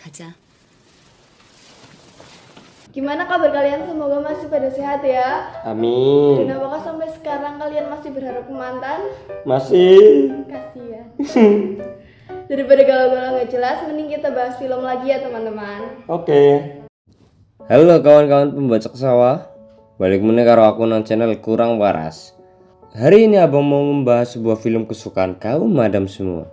가자. Gimana kabar kalian? Semoga masih pada sehat ya. Amin. Dan apakah sampai sekarang kalian masih berharap ke mantan? Masih. Kasihan. Daripada galau-galau gak jelas, mending kita bahas film lagi ya teman-teman. Oke. Halo kawan-kawan pembaca sawah. Balik meneh karo aku nang channel Kurang Waras. Hari ini abang mau membahas sebuah film kesukaan kaum madam semua,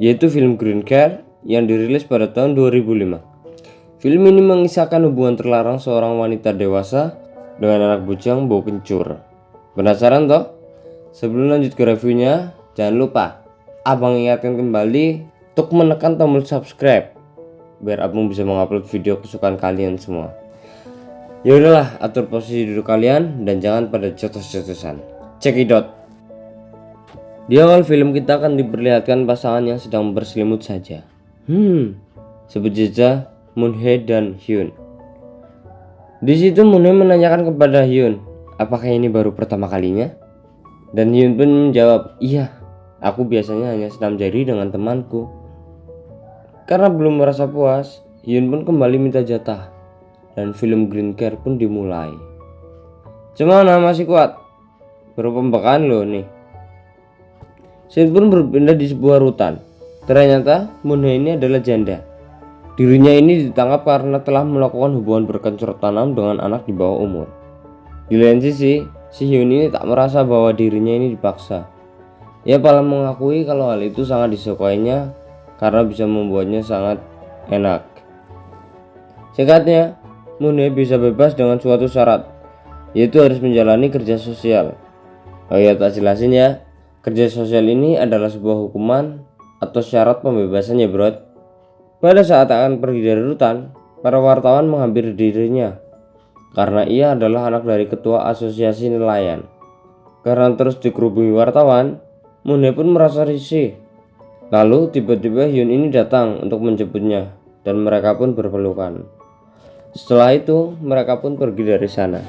yaitu film Green Card yang dirilis pada tahun 2005. Film ini mengisahkan hubungan terlarang seorang wanita dewasa dengan anak bujang bau kencur. Penasaran toh? Sebelum lanjut ke reviewnya, jangan lupa abang ingatkan kembali untuk menekan tombol subscribe biar abang bisa mengupload video kesukaan kalian semua. Ya udahlah, atur posisi duduk kalian dan jangan pada jotos-jotosan. Cekidot. Di awal film kita akan diperlihatkan pasangan yang sedang berselimut saja. Sebut saja Moon-hye dan Hyun. Di situ Moon-hye menanyakan kepada Hyun, apakah ini baru pertama kalinya? Dan Hyun pun menjawab, iya, aku biasanya hanya senam jari dengan temanku. Karena belum merasa puas, Hyun pun kembali minta jatah. Dan film Green Card pun dimulai. Gimana, masih kuat? Baru pembekaan loh nih. Hyun pun berpindah di sebuah rutan. Ternyata Moon-hye ini adalah janda. Dirinya ini ditangkap karena telah melakukan hubungan berkencur tanam dengan anak di bawah umur. Di lain sisi, si Hyun ini tak merasa bahwa dirinya ini dipaksa. Ia malah mengakui kalau hal itu sangat disukainya karena bisa membuatnya sangat enak. Singkatnya, Moon-hye bisa bebas dengan suatu syarat, yaitu harus menjalani kerja sosial. Oh ya, tak jelasin ya. Kerja sosial ini adalah sebuah hukuman atau syarat pembebasan ya bro. Pada saat akan pergi dari rutan, para wartawan menghampiri dirinya karena ia adalah anak dari ketua asosiasi nelayan. Karena terus dikerubungi wartawan, Moon-hye pun merasa risih. Lalu tiba-tiba Hyun ini datang untuk menjemputnya dan mereka pun berpelukan. Setelah itu mereka pun pergi dari sana.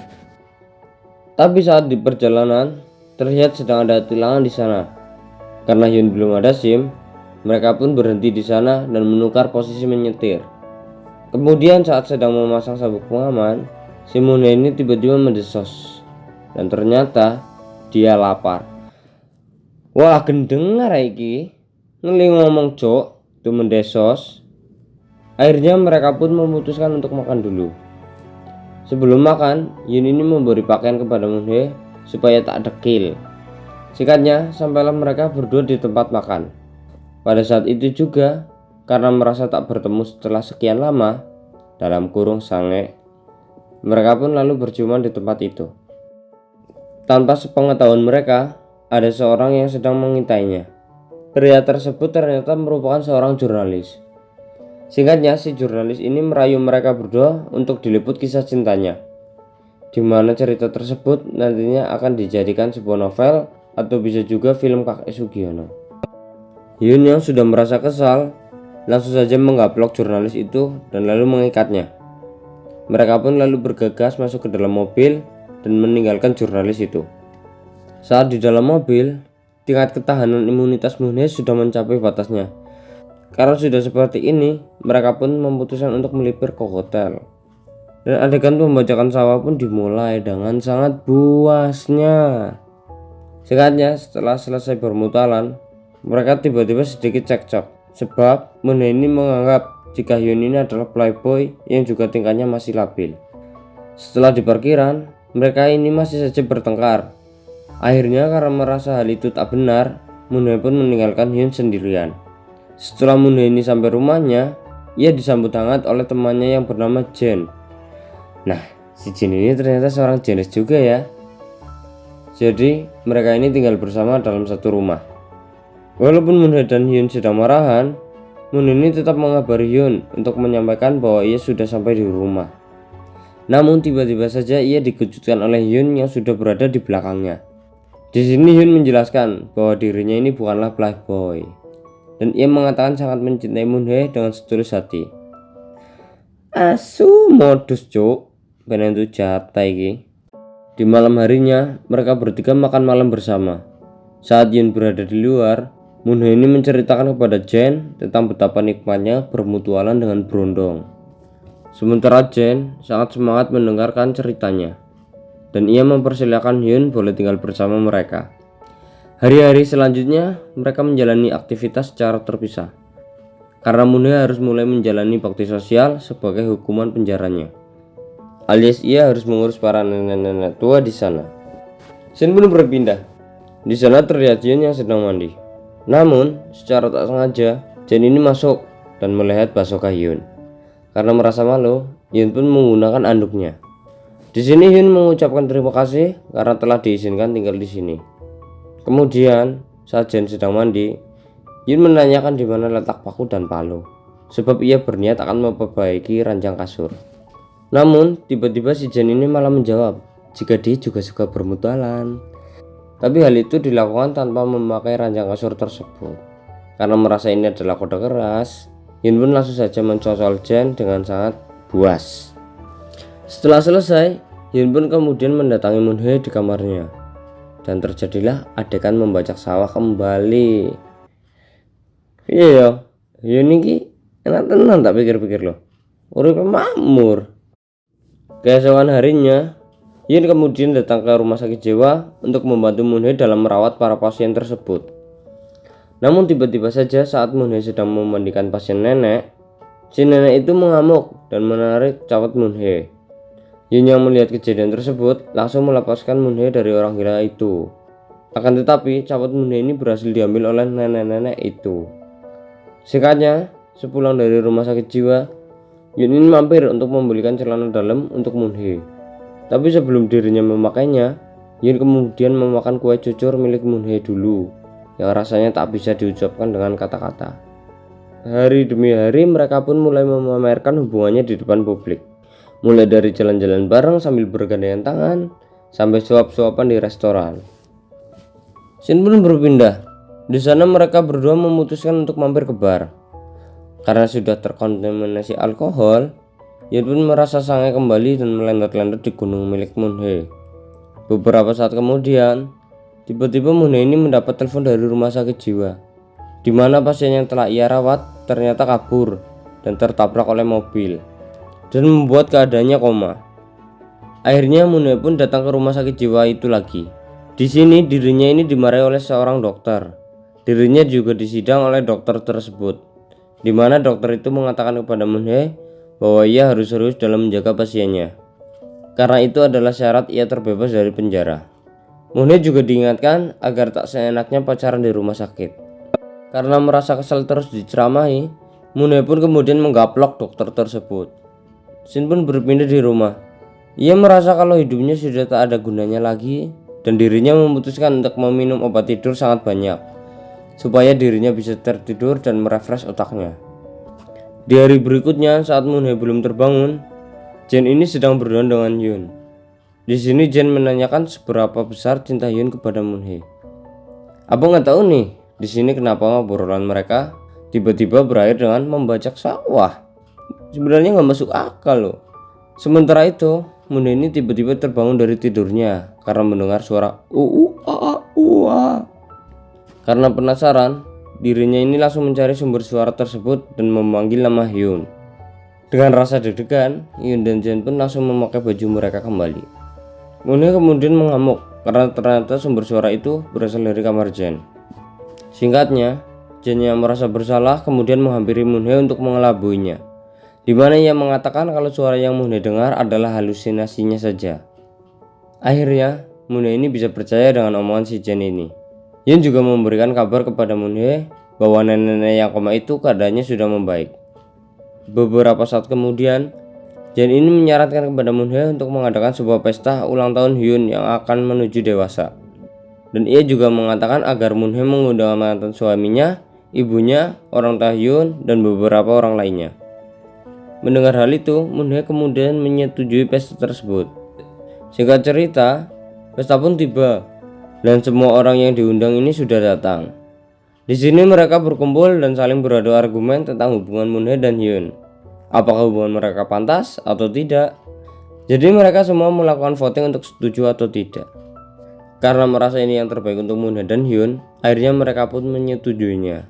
Tapi saat di perjalanan terlihat sedang ada tilangan di sana. Karena Hyun belum ada SIM, mereka pun berhenti di sana dan menukar posisi menyetir. Kemudian saat sedang memasang sabuk pengaman, si Moon-hye ini tiba-tiba mendesos. Dan ternyata dia lapar. Wah, gendeng iki. Ngeli ngomong cok, itu mendesos. Akhirnya mereka pun memutuskan untuk makan dulu. Sebelum makan, Hyun ini memberi pakaian kepada Moon-hye supaya tak dekil. Singkatnya, sampailah mereka berdua di tempat makan. Pada saat itu juga, karena merasa tak bertemu setelah sekian lama, dalam kurung sange, mereka pun lalu berciuman di tempat itu. Tanpa sepengetahuan mereka, ada seorang yang sedang mengintainya. Pria tersebut ternyata merupakan seorang jurnalis. Singkatnya, si jurnalis ini merayu mereka berdua untuk diliput kisah cintanya, di mana cerita tersebut nantinya akan dijadikan sebuah novel atau bisa juga film Kakek Sugiono. Hyun yang sudah merasa kesal langsung saja menggaplok jurnalis itu dan lalu mengikatnya. Mereka pun lalu bergegas masuk ke dalam mobil dan meninggalkan jurnalis itu. Saat di dalam mobil, tingkat ketahanan imunitas Moon-hye sudah mencapai batasnya. Karena sudah seperti ini, mereka pun memutuskan untuk melipir ke hotel. Dan adegan pembajakan sawah pun dimulai dengan sangat puasnya. Singkatnya, setelah selesai bermutalan, mereka tiba-tiba sedikit cekcok. Sebab Moon-hye ini menganggap jika Hyun ini adalah playboy yang juga tingkahnya masih labil. Setelah di parkiran, mereka ini masih saja bertengkar. Akhirnya karena merasa hal itu tak benar, Moon-hye pun meninggalkan Hyun sendirian. Setelah Moon-hye ini sampai rumahnya, ia disambut hangat oleh temannya yang bernama Jin. Nah, si Jin ini ternyata seorang jenis juga ya. Jadi mereka ini tinggal bersama dalam satu rumah. Walaupun Moon-hye dan Hyun sedang marahan, Moon ini tetap mengabari Hyun untuk menyampaikan bahwa ia sudah sampai di rumah. Namun tiba-tiba saja ia dikejutkan oleh Hyun yang sudah berada di belakangnya. Di sini Hyun menjelaskan bahwa dirinya ini bukanlah playboy, dan ia mengatakan sangat mencintai Moon-hye dengan setulus hati. Asu modus cuk, bener itu jatah iki. Di malam harinya mereka bertiga makan malam bersama. Saat Hyun berada di luar, Moonhye ini menceritakan kepada Jen tentang betapa nikmatnya bermutualan dengan berondong. Sementara Jen sangat semangat mendengarkan ceritanya, dan ia mempersilahkan Hyun boleh tinggal bersama mereka. Hari-hari selanjutnya mereka menjalani aktivitas secara terpisah, karena Moonhye harus mulai menjalani bakti sosial sebagai hukuman penjaranya, alias ia harus mengurus para nenek-nenek tua di sana. Shin pun berpindah. Di sana terlihat Hyun yang sedang mandi. Namun secara tak sengaja Jen ini masuk dan melihat Basoka Hyun. Karena merasa malu, Hyun pun menggunakan anduknya. Di sini Hyun mengucapkan terima kasih karena telah diizinkan tinggal di sini. Kemudian saat Jen sedang mandi, Hyun menanyakan di mana letak paku dan palu, sebab ia berniat akan memperbaiki ranjang kasur. Namun tiba-tiba si Jen ini malah menjawab jika dia juga suka bermutualan. Tapi hal itu dilakukan tanpa memakai ranjang kasur tersebut. Karena merasa ini adalah kode keras, Hyun pun langsung saja mencocol Jen dengan sangat buas. Setelah selesai, Hyun pun kemudian mendatangi Moonhye di kamarnya. Dan terjadilah adegan membajak sawah kembali. Iya ya, Hyun ini enak tenang tak pikir-pikir loh. Uripe makmur. Keesokan harinya, Hyun kemudian datang ke rumah sakit jiwa untuk membantu Moonhye dalam merawat para pasien tersebut. Namun tiba-tiba saja saat Moonhye sedang memandikan pasien nenek, si nenek itu mengamuk dan menarik cawat Moonhye. Hyun yang melihat kejadian tersebut langsung melepaskan Moonhye dari orang gila itu. Akan tetapi cawat Moonhye ini berhasil diambil oleh nenek-nenek itu. Singkatnya, sepulang dari rumah sakit jiwa, Hyun ini mampir untuk membelikan celana dalam untuk Moonhye. Tapi sebelum dirinya memakainya, Hyun kemudian memakan kue cucur milik Moonhye dulu, yang rasanya tak bisa diucapkan dengan kata-kata. Hari demi hari mereka pun mulai memamerkan hubungannya di depan publik. Mulai dari jalan-jalan bareng sambil bergandengan tangan, sampai suap-suapan di restoran. Shin pun berpindah. Di sana mereka berdua memutuskan untuk mampir ke bar. Karena sudah terkontaminasi alkohol, Hyun pun merasa sangai kembali dan melendat-lendat di gunung milik Moonhye. Beberapa saat kemudian, tiba-tiba Moonhye ini mendapat telepon dari rumah sakit jiwa, di mana pasien yang telah ia rawat ternyata kabur dan tertabrak oleh mobil dan membuat keadaannya koma. Akhirnya Moonhye pun datang ke rumah sakit jiwa itu lagi. Di sini dirinya ini dimarahi oleh seorang dokter. Dirinya juga disidang oleh dokter tersebut, di mana dokter itu mengatakan kepada Moonhye bahwa ia harus serius dalam menjaga pasiennya. Karena itu adalah syarat ia terbebas dari penjara. Moonhye juga diingatkan agar tak seenaknya pacaran di rumah sakit. Karena merasa kesal terus diceramahi, Moonhye pun kemudian menggaplok dokter tersebut. Shin pun berpindah di rumah. Ia merasa kalau hidupnya sudah tak ada gunanya lagi dan dirinya memutuskan untuk meminum obat tidur sangat banyak supaya dirinya bisa tertidur dan merefresh otaknya. Di hari berikutnya saat Moonhye belum terbangun, Jen ini sedang berduaan dengan Hyun. Di sini Jen menanyakan seberapa besar cinta Hyun kepada Moonhye. Abang nggak tahu nih, di sini kenapa obrolan mereka tiba-tiba berakhir dengan membajak sawah. Sebenarnya nggak masuk akal loh. Sementara itu, Moonhye ini tiba-tiba terbangun dari tidurnya karena mendengar suara Karena penasaran, dirinya ini langsung mencari sumber suara tersebut dan memanggil nama Hyun. Dengan rasa deg-degan, Hyun dan Jen pun langsung memakai baju mereka kembali. Moonhye kemudian mengamuk karena ternyata sumber suara itu berasal dari kamar Jen. Singkatnya, Jen yang merasa bersalah kemudian menghampiri Moonhye untuk mengelabuinya, di mana ia mengatakan kalau suara yang Moonhye dengar adalah halusinasinya saja. Akhirnya, Moonhye ini bisa percaya dengan omongan si Jen ini. Hyun juga memberikan kabar kepada Moonhye bahwa nenek-nenek yang koma itu keadaannya sudah membaik. Beberapa saat kemudian, Jen ini menyarankan kepada Moonhye untuk mengadakan sebuah pesta ulang tahun Hyun yang akan menuju dewasa. Dan ia juga mengatakan agar Moonhye mengundang mantan suaminya, ibunya, orang tua Hyun, dan beberapa orang lainnya. Mendengar hal itu, Moonhye kemudian menyetujui pesta tersebut. Singkat cerita, pesta pun tiba. Dan semua orang yang diundang ini sudah datang. Di sini mereka berkumpul dan saling beradu argumen tentang hubungan Moonhye dan Hyun. Apakah hubungan mereka pantas atau tidak? Jadi mereka semua melakukan voting untuk setuju atau tidak. Karena merasa ini yang terbaik untuk Moon dan Hyun, akhirnya mereka pun menyetujuinya.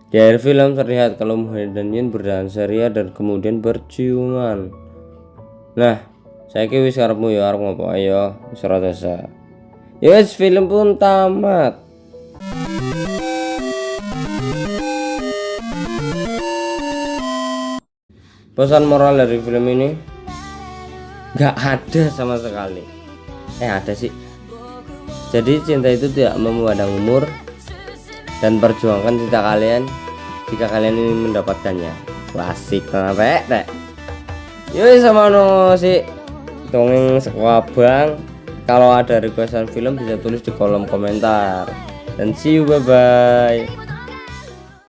Di akhir film terlihat kalau Moon dan Hyun berdansa ria dan kemudian berciuman. Nah, saya wis karepmu ya arep ngopo ayo wis ora dasa. Ya wis film pun tamat. Pesan moral dari film ini gak ada sama sekali. Ada sih. Jadi cinta itu tidak memandang umur, dan perjuangkan cinta kalian jika kalian ingin mendapatkannya. Klasik rek. Yoi sama no sih dongeng sekolah bang. Kalau ada requestan film bisa tulis di kolom komentar. Dan see you, bye bye.